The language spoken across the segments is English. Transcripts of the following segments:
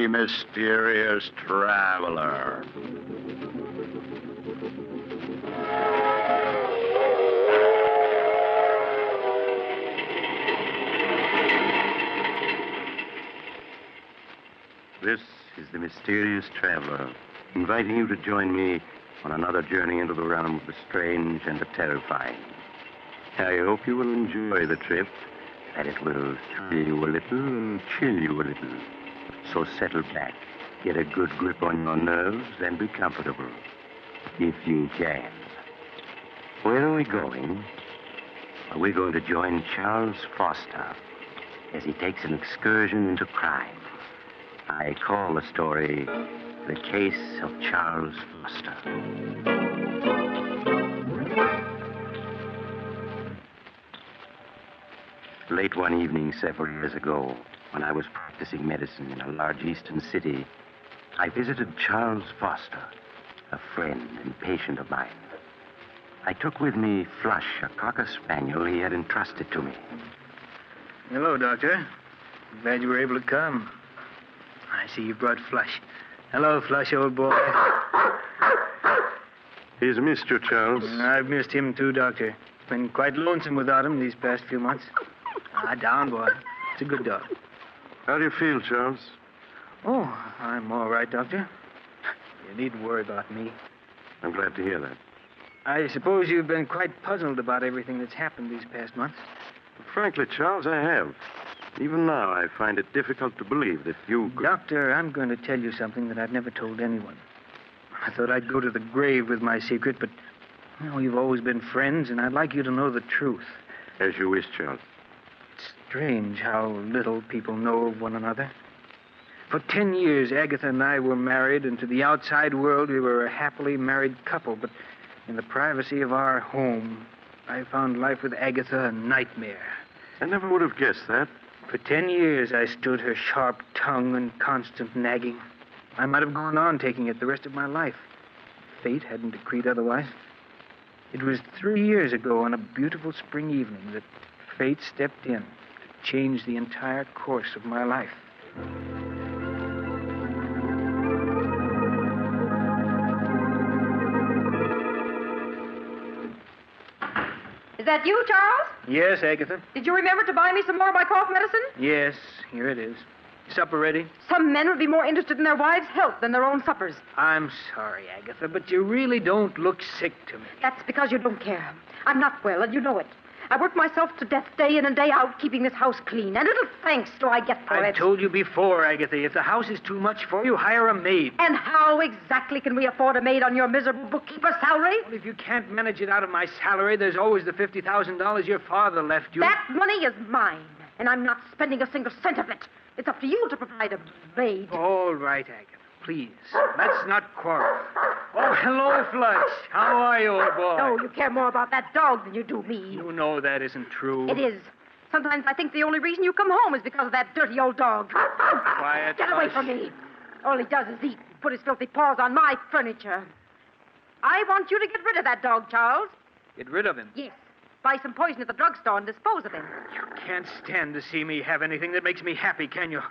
the mysterious traveler. This is the mysterious traveler, inviting you to join me on another journey into the realm of the strange and the terrifying. I hope you will enjoy the trip, that it will thrill you a little and chill you a little. So settle back, get a good grip on your nerves, and be comfortable, if you can. Where are we going? We're going to join Charles Foster as he takes an excursion into crime. I call the story The Case of Charles Foster. Late one evening several years ago, when I was practicing medicine in a large eastern city, I visited Charles Foster, a friend and patient of mine. I took with me Flush, a cocker spaniel he had entrusted to me. Hello, Doctor. Glad you were able to come. I see you brought Flush. Hello, Flush, old boy. He's missed you, Charles. I've missed him, too, Doctor. Been quite lonesome without him these past few months. Down, boy. It's a good dog. How do you feel, Charles? Oh, I'm all right, Doctor. You needn't worry about me. I'm glad to hear that. I suppose you've been quite puzzled about everything that's happened these past months. Frankly, Charles, I have. Even now, I find it difficult to believe that you could... Doctor, I'm going to tell you something that I've never told anyone. I thought I'd go to the grave with my secret, but, we've always been friends, and I'd like you to know the truth. As you wish, Charles. It's strange how little people know of one another. For 10 years, Agatha and I were married, and to the outside world, we were a happily married couple. But in the privacy of our home, I found life with Agatha a nightmare. I never would have guessed that. For 10 years, I stood her sharp tongue and constant nagging. I might have gone on taking it the rest of my life. Fate hadn't decreed otherwise. It was 3 years ago on a beautiful spring evening that fate stepped in to change the entire course of my life. Is that you, Charles? Yes, Agatha? Did you remember to buy me some more of my cough medicine? Yes, here it is. Supper ready? Some men would be more interested in their wives' health than their own suppers. I'm sorry, Agatha, but you really don't look sick to me. That's because you don't care. I'm not well, and you know it. I work myself to death day in and day out, keeping this house clean. And little thanks do I get for it. I've told you before, Agatha, if the house is too much for you, hire a maid. And how exactly can we afford a maid on your miserable bookkeeper's salary? Well, if you can't manage it out of my salary, there's always the $50,000 your father left you. That money is mine, and I'm not spending a single cent of it. It's up to you to provide a maid. All right, Agatha. Please, let's not quarrel. Oh, hello, Flush. How are you, old boy? No, you care more about that dog than you do me. You know that isn't true. It is. Sometimes I think the only reason you come home is because of that dirty old dog. Quiet, Get away Flush. from me. All he does is eat and put his filthy paws on my furniture. I want you to get rid of that dog, Charles. Get rid of him. Yes. Buy some poison at the drugstore and dispose of him. You can't stand to see me have anything that makes me happy, can you?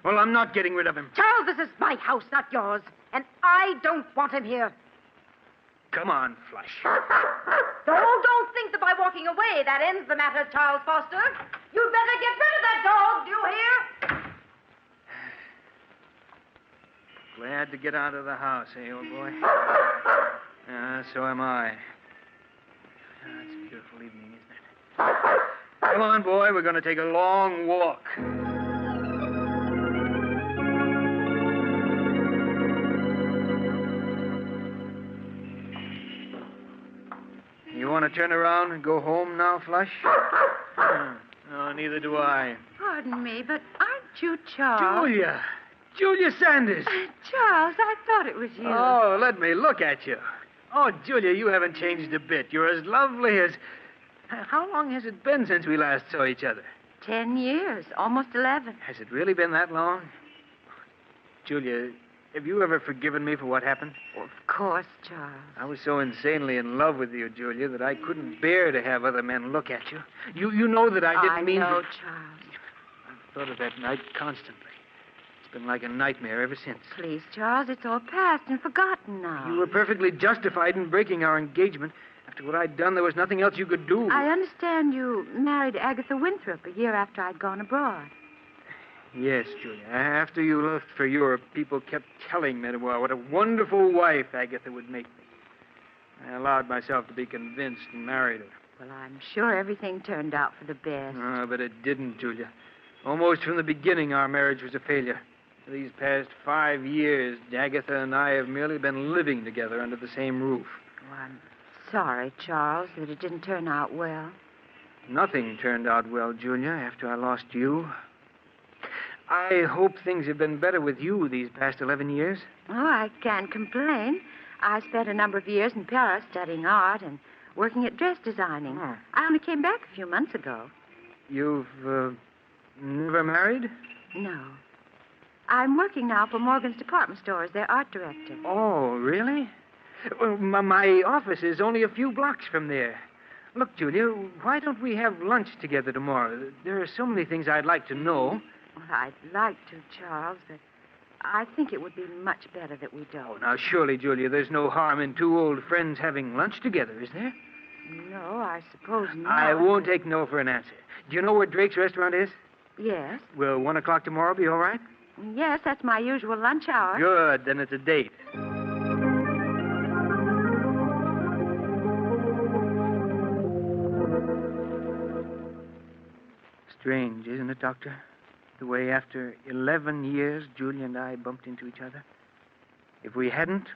Well, I'm not getting rid of him. Charles, this is my house, not yours. And I don't want him here. Come on, Flush. Don't think that by walking away that ends the matter, Charles Foster. You'd better get rid of that dog, do you hear? Glad to get out of the house, eh, old boy? So am I. It's a beautiful evening, isn't it? Come on, boy. We're going to take a long walk. You want to turn around and go home now, Flush? No, neither do I. Pardon me, but aren't you Charles? Julia! Julia Sanders! Charles, I thought it was you. Oh, let me look at you. Oh, Julia, you haven't changed a bit. You're as lovely as... How long has it been since we last saw each other? 10 years, almost 11. Has it really been that long? Julia, have you ever forgiven me for what happened? Of course, Charles. I was so insanely in love with you, Julia, that I couldn't bear to have other men look at you. You know that I didn't mean... I know, Charles. I've thought of that night constantly. It's been like a nightmare ever since. Please, Charles, it's all past and forgotten now. You were perfectly justified in breaking our engagement. After what I'd done, there was nothing else you could do. I understand you married Agatha Winthrop a year after I'd gone abroad. Yes, Julia. After you left for Europe, people kept telling me what a wonderful wife Agatha would make me. I allowed myself to be convinced and married her. Well, I'm sure everything turned out for the best. Oh, but it didn't, Julia. Almost from the beginning, our marriage was a failure. For these past 5 years, Agatha and I have merely been living together under the same roof. Oh, I'm sorry, Charles, that it didn't turn out well. Nothing turned out well, Julia, after I lost you. I hope things have been better with you these past 11 years. Oh, I can't complain. I spent a number of years in Paris studying art and working at dress designing. Oh. I only came back a few months ago. You've never married? No. I'm working now for Morgan's department store as their art director. Oh, really? Well, my office is only a few blocks from there. Look, Julia, why don't we have lunch together tomorrow? There are so many things I'd like to know. Well, I'd like to, Charles, but I think it would be much better that we Oh, don't. now, surely, Julia, there's no harm in two old friends having lunch together, is there? No, I suppose not. I won't take no for an answer. Do you know where Drake's restaurant is? Yes. Will 1 o'clock tomorrow be all right? Yes, that's my usual lunch hour. Good, then it's a date. Strange, isn't it, Doctor? The way after 11 years, Julia and I bumped into each other. If we hadn't,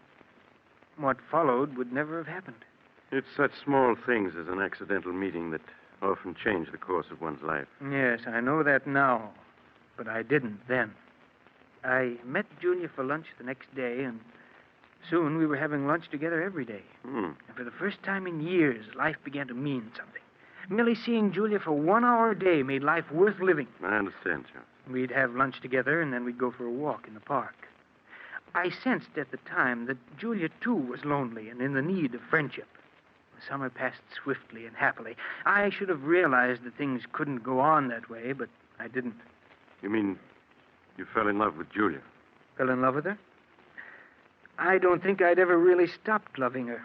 what followed would never have happened. It's such small things as an accidental meeting that often change the course of one's life. Yes, I know that now, but I didn't then. I met Julia for lunch the next day, and soon we were having lunch together every day. Hmm. And for the first time in years, life began to mean something. Merely seeing Julia for 1 hour a day made life worth living. I understand, Charles. We'd have lunch together, and then we'd go for a walk in the park. I sensed at the time that Julia, too, was lonely and in the need of friendship. The summer passed swiftly and happily. I should have realized that things couldn't go on that way, but I didn't. You mean you fell in love with Julia? Fell in love with her? I don't think I'd ever really stopped loving her.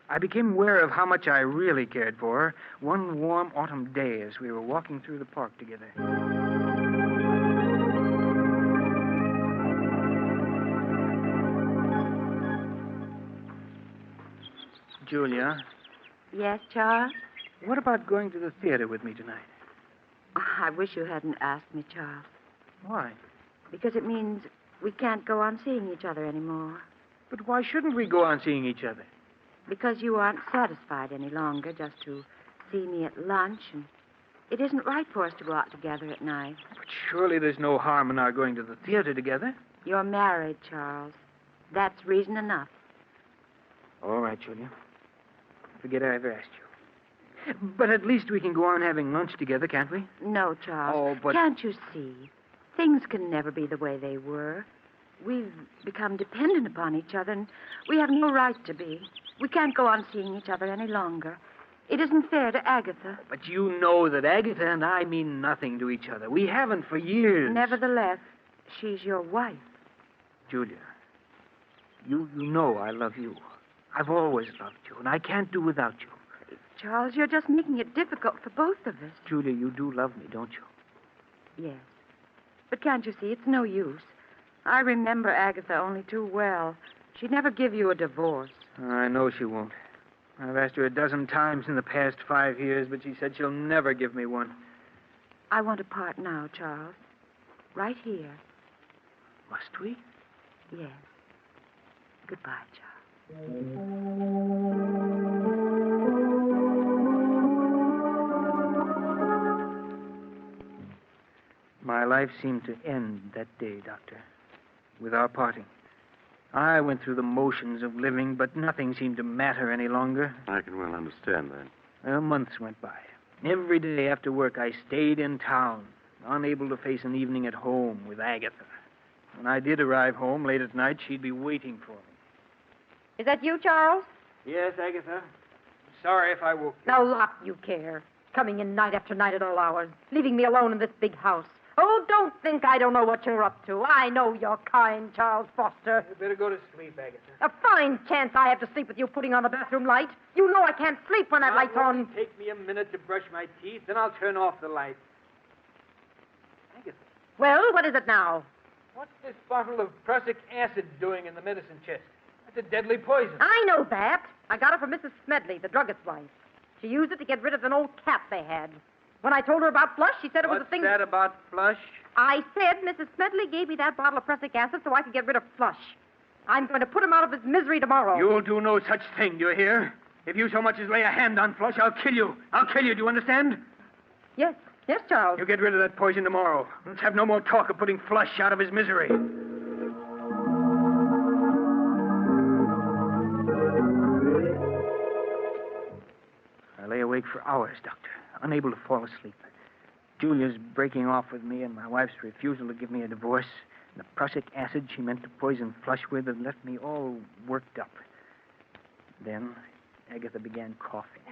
I became aware of how much I really cared for her one warm autumn day as we were walking through the park together. Julia, Yes, Charles? what about going to the theater with me tonight? Oh, I wish you hadn't asked me, Charles, Why? because it means we can't go on seeing each other anymore. But why shouldn't we go on seeing each other? Because you aren't satisfied any longer just to see me at lunch, and it isn't right for us to go out together at night. But surely there's no harm in our going to the theater together. You're married, Charles. That's reason enough. All right, Julia. Forget I ever asked you. But at least we can go on having lunch together, can't we? No, Charles. Oh, but- Can't you see? Things can never be the way they were. We've become dependent upon each other, and we have no right to be. We can't go on seeing each other any longer. It isn't fair to Agatha. But you know that Agatha and I mean nothing to each other. We haven't for years. Nevertheless, she's your wife. Julia, you know I love you. I've always loved you, and I can't do without you. Charles, you're just making it difficult for both of us. Julia, you do love me, don't you? Yes. But can't you see, it's no use. I remember Agatha only too well. She'd never give you a divorce. I know she won't. I've asked her a dozen times in the past 5 years, but she said she'll never give me one. I want to part now, Charles. Right here. Must we? Yes. Goodbye, Charles. My life seemed to end that day, Doctor, with our parting. I went through the motions of living, but nothing seemed to matter any longer. I can well understand that. Months went by. Every day after work, I stayed in town, unable to face an evening at home with Agatha. When I did arrive home late at night, she'd be waiting for me. Is that you, Charles? Yes, Agatha. Sorry if I woke you. Now, lot you care. Coming in night after night at all hours, leaving me alone in this big house. Oh, don't think I don't know what you're up to. I know you're kind, Charles Foster. You better go to sleep, Agatha. A fine chance I have to sleep with you putting on the bathroom light. You know I can't sleep when that light's on. Take me a minute to brush my teeth, then I'll turn off the light. Agatha, Well, what is it now? what's this bottle of prussic acid doing in the medicine chest? That's a deadly poison. I know that. I got it from Mrs. Smedley, the druggist's wife. She used it to get rid of an old cat they had. When I told her about Flush, she said it was What's a thing... that about Flush? I said Mrs. Smedley gave me that bottle of prussic acid so I could get rid of Flush. I'm going to put him out of his misery tomorrow. You'll do no such thing, do you hear? If you so much as lay a hand on Flush, I'll kill you. I'll kill you, do you understand? Yes, Charles. You get rid of that poison tomorrow. Let's have no more talk of putting Flush out of his misery. I lay awake for hours, Doctor, unable to fall asleep. Julia's breaking off with me and my wife's refusal to give me a divorce. And the prussic acid she meant to poison Flush with had left me all worked up. Then Agatha began coughing.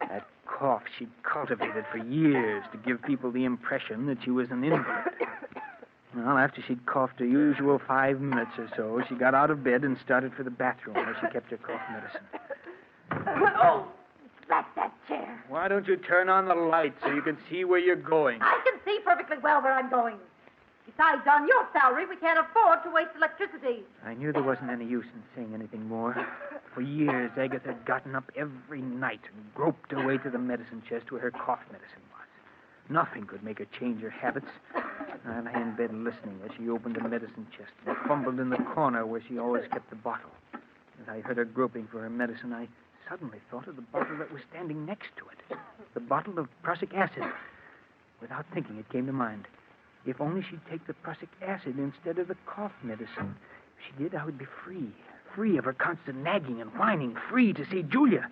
That cough she'd cultivated for years to give people the impression that she was an invalid. Well, after she'd coughed her usual 5 minutes or so, she got out of bed and started for the bathroom where she kept her cough medicine. Oh, drat that chair. Why don't you turn on the light so you can see where you're going? I can see perfectly well where I'm going. Besides, on your salary, we can't afford to waste electricity. I knew there wasn't any use in saying anything more. For years, Agatha had gotten up every night and groped her way to the medicine chest where her cough medicine was. Nothing could make her change her habits. I lay in bed listening as she opened the medicine chest and fumbled in the corner where she always kept the bottle. As I heard her groping for her medicine, I suddenly thought of the bottle that was standing next to it. The bottle of prussic acid. Without thinking, it came to mind. If only she'd take the prussic acid instead of the cough medicine. If she did, I would be free. Free of her constant nagging and whining. Free to see Julia.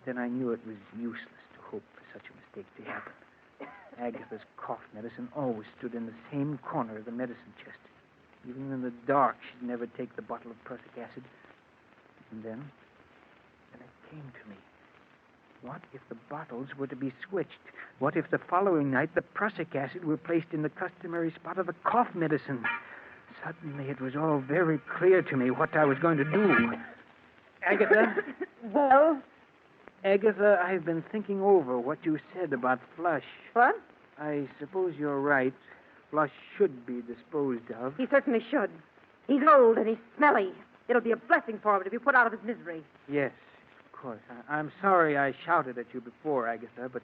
Then I knew it was useless to hope for such a mistake to happen. Agatha's cough medicine always stood in the same corner of the medicine chest. Even in the dark, she'd never take the bottle of prussic acid. And then it came to me. What if the bottles were to be switched? What if the following night the prussic acid were placed in the customary spot of the cough medicine? Suddenly it was all very clear to me what I was going to do. Agatha? Well? Agatha, I've been thinking over what you said about Flush. What? I suppose you're right. Flush should be disposed of. He certainly should. He's old and he's smelly. It'll be a blessing for him to be put out of his misery. Yes, of course. I'm sorry I shouted at you before, Agatha, but,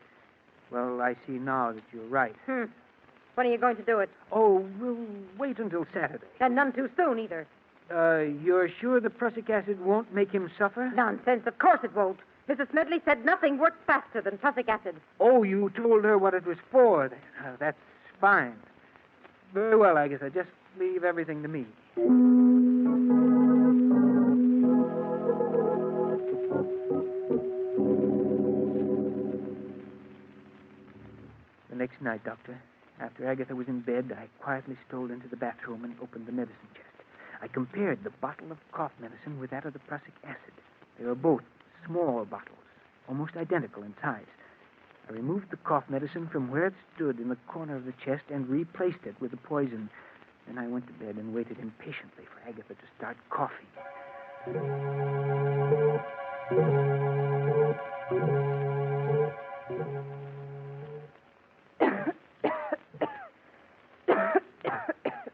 well, I see now that you're right. When are you going to do it? Oh, we'll wait until Saturday. And none too soon, either. You're sure the prussic acid won't make him suffer? Nonsense. Of course it won't. Mrs. Smedley said nothing works faster than prussic acid. Oh, you told her what it was for. That's fine. Very well, Agatha. Just leave everything to me. The next night, Doctor, after Agatha was in bed, I quietly strolled into the bathroom and opened the medicine chest. I compared the bottle of cough medicine with that of the prussic acid. They were both small bottles, almost identical in size. I removed the cough medicine from where it stood in the corner of the chest and replaced it with the poison. Then I went to bed and waited impatiently for Agatha to start coughing.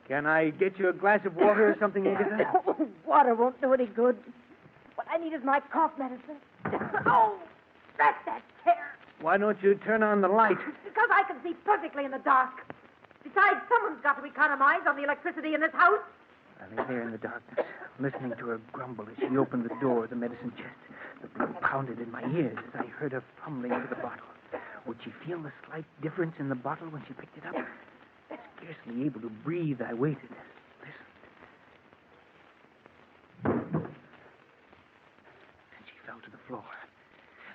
Can I get you a glass of water or something, Agatha? Water won't do any good. What I need is my cough medicine. Oh, that's that chair. Why don't you turn on the light? Because I can see perfectly in the dark. Besides, someone's got to economize on the electricity in this house. I lay there in the darkness, listening to her grumble as she opened the door of the medicine chest. The blood pounded in my ears as I heard her fumbling for the bottle. Would she feel the slight difference in the bottle when she picked it up? Scarcely able to breathe, I waited, listened. Then she fell to the floor.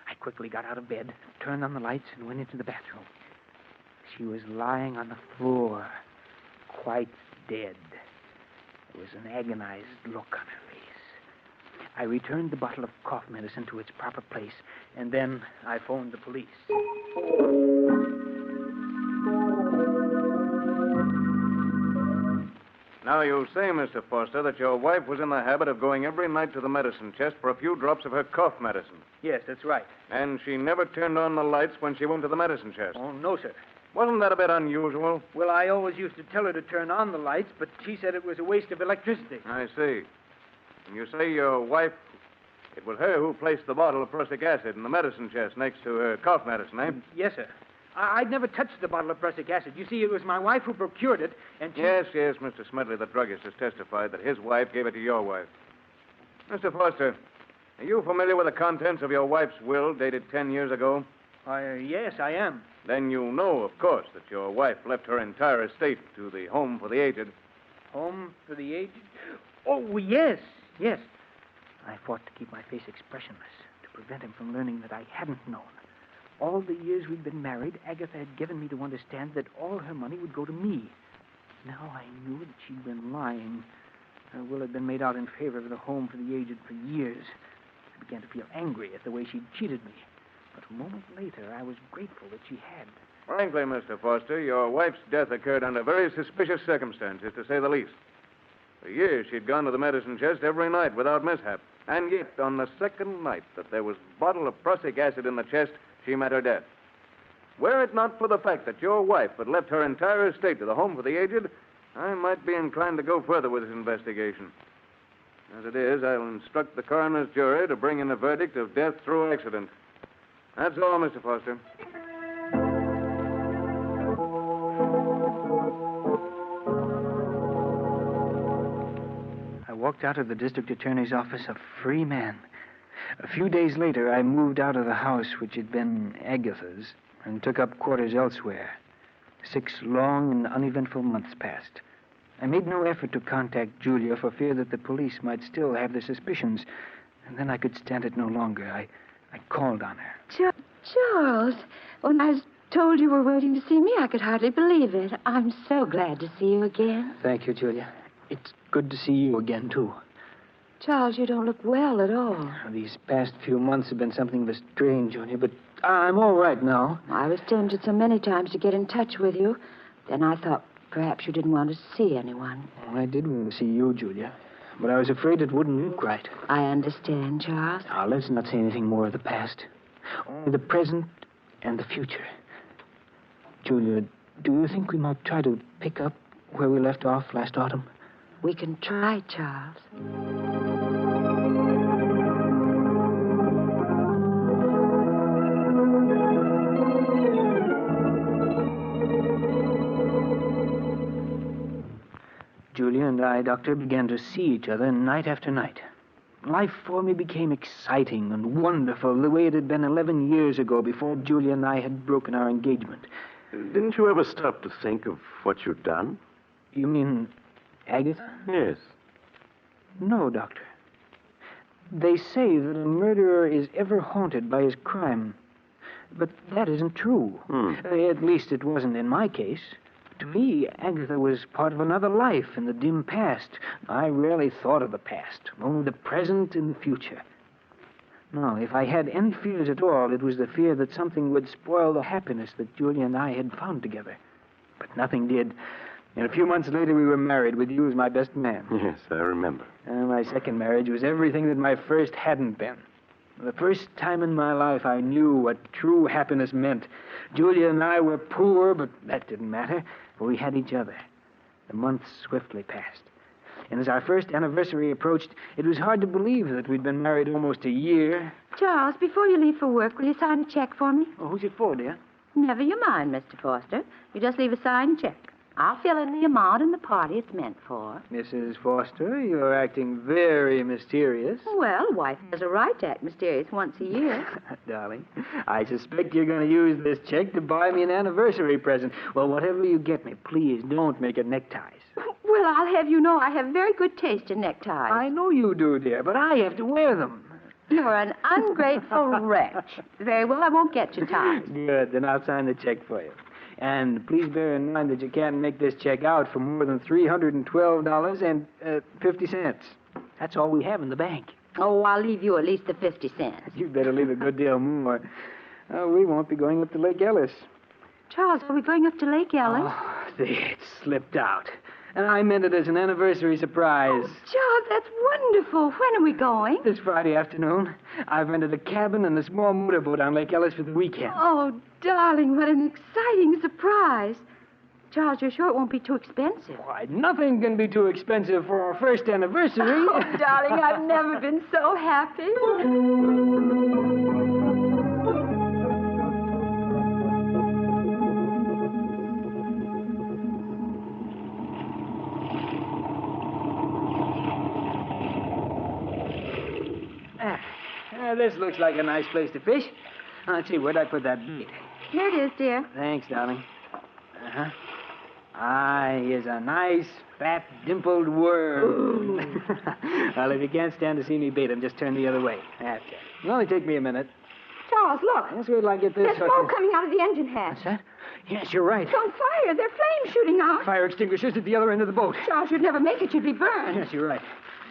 I quickly got out of bed, turned on the lights, and went into the bathroom. She was lying on the floor, quite dead. There was an agonized look on her face. I returned the bottle of cough medicine to its proper place, and then I phoned the police. Now, you say, Mr. Foster, that your wife was in the habit of going every night to the medicine chest for a few drops of her cough medicine. Yes, that's right. And she never turned on the lights when she went to the medicine chest. Oh, no, sir. Wasn't that a bit unusual? Well, I always used to tell her to turn on the lights, but she said it was a waste of electricity. I see. And you say your wife, it was her who placed the bottle of prussic acid in the medicine chest next to her cough medicine, eh? Yes, sir. I'd never touched the bottle of prussic acid. You see, it was my wife who procured it, and she... Yes, Mr. Smedley, the druggist, has testified that his wife gave it to your wife. Mr. Foster, are you familiar with the contents of your wife's will dated 10 years ago? Yes, I am. Then you know, of course, that your wife left her entire estate to the Home for the Aged. Home for the aged? Oh, yes. I fought to keep my face expressionless, to prevent him from learning that I hadn't known. All the years we'd been married, Agatha had given me to understand that all her money would go to me. Now I knew that she'd been lying. Her will had been made out in favor of the Home for the Aged for years. I began to feel angry at the way she'd cheated me. But a moment later, I was grateful that she had. Frankly, Mr. Foster, your wife's death occurred under very suspicious circumstances, to say the least. For years, she'd gone to the medicine chest every night without mishap. And yet, on the second night that there was a bottle of prussic acid in the chest, she met her death. Were it not for the fact that your wife had left her entire estate to the Home for the Aged, I might be inclined to go further with this investigation. As it is, I'll instruct the coroner's jury to bring in a verdict of death through accident. That's all, Mr. Foster. I walked out of the district attorney's office a free man. A few days later, I moved out of the house which had been Agatha's and took up quarters elsewhere. 6 long and uneventful months passed. I made no effort to contact Julia for fear that the police might still have their suspicions. And then I could stand it no longer. I called on her. Charles, when I was told you were waiting to see me, I could hardly believe it. I'm so glad to see you again. Thank you, Julia. It's good to see you again, too. Charles, you don't look well at all. These past few months have been something of a strain, Julia, but I'm all right now. I was tempted so many times to get in touch with you. Then I thought perhaps you didn't want to see anyone. I did want to see you, Julia, but I was afraid it wouldn't look right. I understand, Charles. Now, let's not say anything more of the past. Only the present and the future. Julia, do you think we might try to pick up where we left off last autumn? We can try, Charles. Julia and I, Doctor, began to see each other night after night. Life for me became exciting and wonderful the way it had been 11 years ago before Julia and I had broken our engagement. Didn't you ever stop to think of what you'd done? You mean Agatha? Yes. No, Doctor. They say that a murderer is ever haunted by his crime. But that isn't true. At least it wasn't in my case. To me, Agatha was part of another life in the dim past. I rarely thought of the past, only the present and the future. No, if I had any fears at all, it was the fear that something would spoil the happiness that Julia and I had found together. But nothing did. And a few months later, we were married with you as my best man. Yes, I remember. My second marriage was everything that my first hadn't been. The first time in my life I knew what true happiness meant. Julia and I were poor, but that didn't matter, for we had each other. The months swiftly passed. And as our first anniversary approached, it was hard to believe that we'd been married almost a year. Charles, before you leave for work, will you sign a check for me? Oh, who's it for, dear? Never you mind, Mr. Foster. You just leave a signed check. I'll fill in the amount and the party it's meant for. Mrs. Foster, you're acting very mysterious. Well, a wife has a right to act mysterious once a year. Darling, I suspect you're going to use this check to buy me an anniversary present. Well, whatever you get me, please don't make it neckties. Well, I'll have you know I have very good taste in neckties. I know you do, dear, but I have to wear them. You're an ungrateful wretch. Very well, I won't get you ties. Good, then I'll sign the check for you. And please bear in mind that you can't make this check out for more than $312.50. That's all we have in the bank. Oh, I'll leave you at least the 50 cents. You'd better leave a good deal more. We won't be going up to Lake Ellis. Charles, are we going up to Lake Ellen? Oh, it slipped out. And I meant it as an anniversary surprise. Charles, that's wonderful. When are we going? This Friday afternoon, I've rented a cabin and a small motorboat on Lake Ellis for the weekend. Oh, darling, what an exciting surprise. Charles, you're sure it won't be too expensive? Why, nothing can be too expensive for our first anniversary. Oh, darling, I've never been so happy. This looks like a nice place to fish. Let's see, where'd I put that bait? Here it is, dear. Thanks, darling. Uh-huh. Ah, here's a nice, fat, dimpled worm. Well, if you can't stand to see me bait him, just turn the other way. That's it. It'll only take me a minute. Charles, look. Let's wait till I get this. There's smoke coming out of the engine hatch. What's that? Yes, you're right. It's on fire. There are flames shooting out. Fire extinguishers at the other end of the boat. Charles, you'd never make it. You'd be burned. Yes, you're right.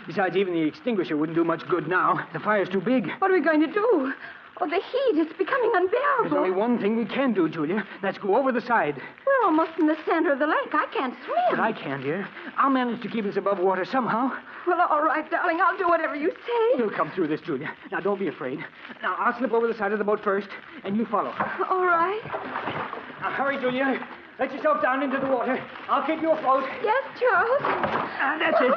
Besides, even the extinguisher wouldn't do much good now. The fire's too big. What are we going to do? Oh, the heat. It's becoming unbearable. There's only one thing we can do, Julia. Let's go over the side. We're almost in the center of the lake. I can't swim. But I can, dear. I'll manage to keep us above water somehow. Well, all right, darling. I'll do whatever you say. We'll come through this, Julia. Now, don't be afraid. Now, I'll slip over the side of the boat first, and you follow. All right. Now, hurry, Julia. Let yourself down into the water. I'll keep you afloat. Yes, Charles. That's it.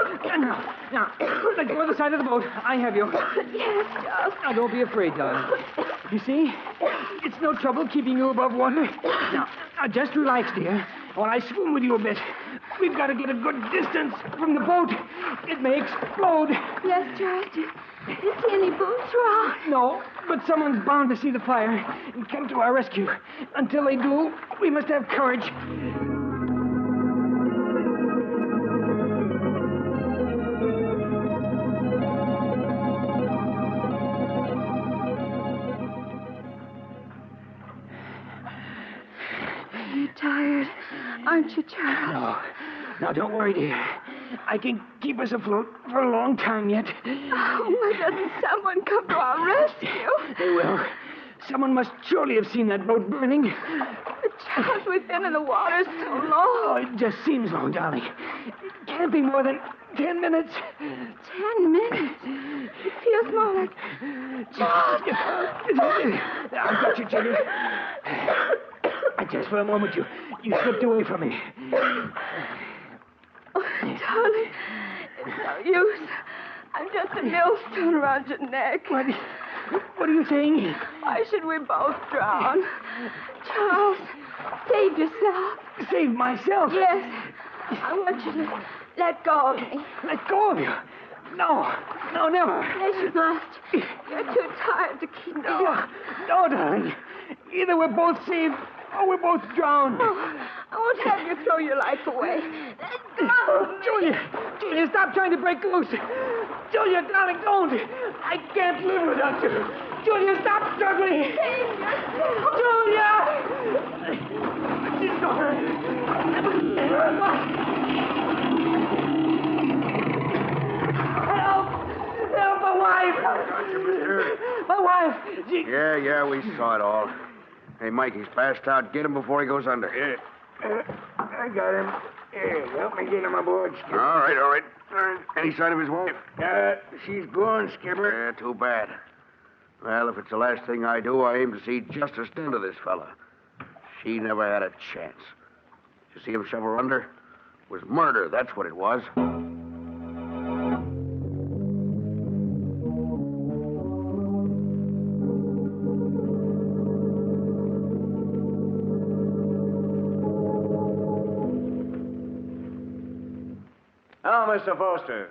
Now, let go of the side of the boat. I have you. Yes, Charles. Now, don't be afraid, darling. You see? It's no trouble keeping you above water. Now, just relax, dear, while I swim with you a bit. We've got to get a good distance from the boat. It may explode. Yes, Charles. Do you see any boats around? No, but someone's bound to see the fire and come to our rescue. Until they do, we must have courage. You're tired, aren't you, Charles? No. Now, don't worry, dear. I can keep us afloat for a long time yet. Oh, why doesn't someone come to our rescue? They will. Someone must surely have seen that boat burning. But, Charles, we've been in the water so long. Oh, it just seems long, darling. It can't be more than 10 minutes. 10 minutes? It feels more like... Charles! I've got you, Julia. Just for a moment, you slipped away from me. Oh, darling, it's no use. I'm just a millstone around your neck. What are you saying? Why should we both drown? Charles, save yourself. Save myself? Yes. I want you to let go of me. Let go of you? No, never. Yes, you must. You're too tired to keep going. No, darling. Either we're both saved or we're both drowned. Oh, I won't have you throw your life away. Let go of me. Julia, stop trying to break loose. Julia, darling, don't. I can't live without you. Julia, stop struggling. Save yourself. Julia! She's gone. Help, my wife. My wife. Yeah, we saw it all. Hey, Mike, he's passed out. Get him before he goes under. I got him. Here, help me get him aboard, Skipper. All right. Any sign of his wife? She's gone, Skipper. Yeah, too bad. Well, if it's the last thing I do, I aim to see justice done to this fella. She never had a chance. You see him shove her under? It was murder, that's what it was. Now, Mr. Foster,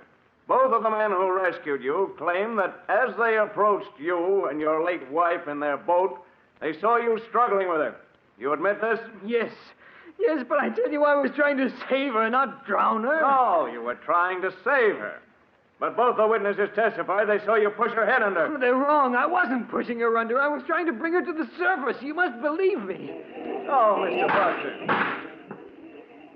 both of the men who rescued you claim that as they approached you and your late wife in their boat, they saw you struggling with her. You admit this? Yes, but I tell you, I was trying to save her, not drown her. No, you were trying to save her. But both the witnesses testify they saw you push her head under. They're wrong. I wasn't pushing her under. I was trying to bring her to the surface. You must believe me. Oh, Mr. Foster.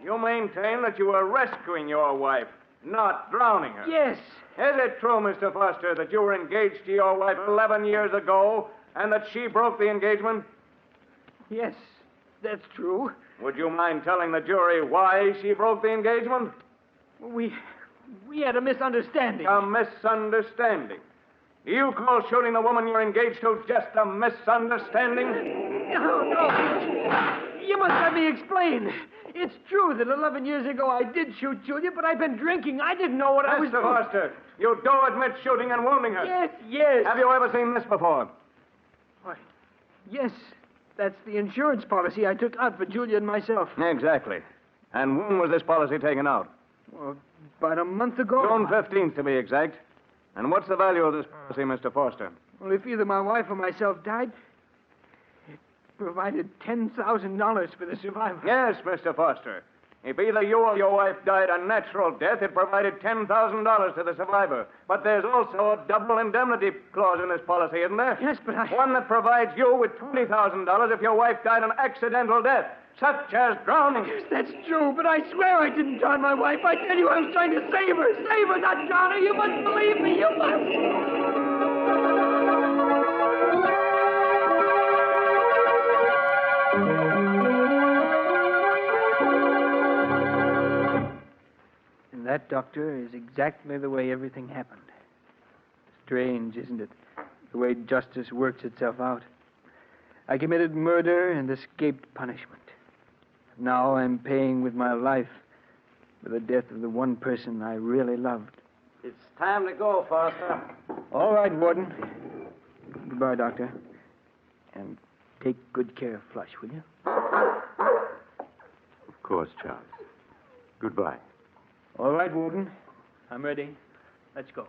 You maintain that you were rescuing your wife, not drowning her. Yes. Is it true, Mr. Foster, that you were engaged to your wife 11 years ago and that she broke the engagement? Yes. That's true. Would you mind telling the jury why she broke the engagement? We had a misunderstanding. A misunderstanding. Do you call shooting the woman you're engaged to just a misunderstanding? No. You must let me explain. It's true that 11 years ago I did shoot Julia, but I've been drinking. I didn't know what I was Mr. doing. Foster, you do admit shooting and wounding her. Yes. Have you ever seen this before? Why, yes. That's the insurance policy I took out for Julia and myself. Exactly. And when was this policy taken out? Well, about a month ago. June 15th, to be exact. And what's the value of this policy, Mr. Foster? Well, if either my wife or myself died, it provided $10,000 for the survivor. Yes, Mr. Foster. If either you or your wife died a natural death, it provided $10,000 to the survivor. But there's also a double indemnity clause in this policy, isn't there? Yes, but One that provides you with $20,000 if your wife died an accidental death, such as drowning. Yes, that's true, but I swear I didn't drown my wife. I tell you, I was trying to save her. Save her, not drown her. You must believe me. You must. And that, Doctor, is exactly the way everything happened. Strange, isn't it? The way justice works itself out. I committed murder and escaped punishment. Now I'm paying with my life for the death of the one person I really loved. It's time to go, Foster. All right, Warden. Goodbye, Doctor. And take good care of Flush, will you? Of course, Charles. Goodbye. All right, Warden. I'm ready. Let's go.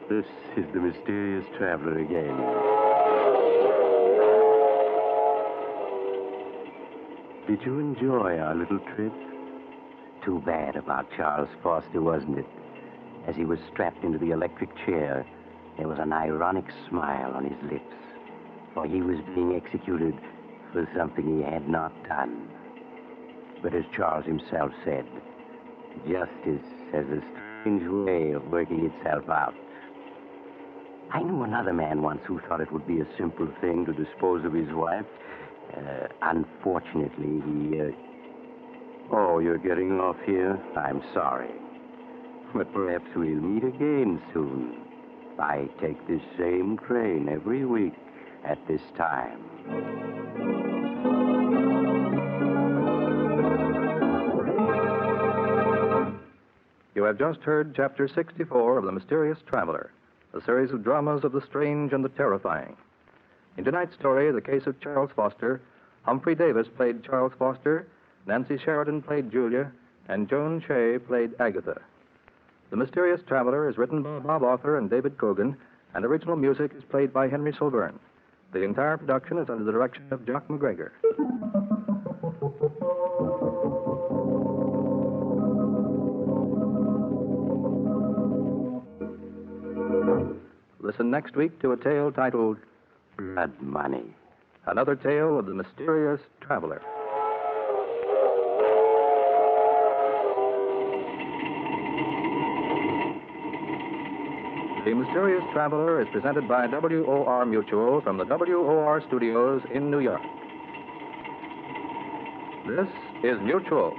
This is the mysterious traveler again. Did you enjoy our little trip? Too bad about Charles Foster, wasn't it? As he was strapped into the electric chair, there was an ironic smile on his lips, for he was being executed for something he had not done. But as Charles himself said, justice has a strange way of working itself out. I knew another man once who thought it would be a simple thing to dispose of his wife. Unfortunately, he... Oh, you're getting off here? I'm sorry. But perhaps we'll meet again soon. I take this same train every week at this time. You have just heard Chapter 64 of The Mysterious Traveler, a series of dramas of the strange and the terrifying. In tonight's story, the case of Charles Foster, Humphrey Davis played Charles Foster, Nancy Sheridan played Julia, and Joan Shea played Agatha. The Mysterious Traveler is written by Bob Arthur and David Cogan, and original music is played by Henry Silverne. The entire production is under the direction of Jock McGregor. Listen next week to a tale titled Blood Money. Another Tale of the Mysterious Traveler. The Mysterious Traveler is presented by WOR Mutual from the WOR studios in New York. This is Mutual.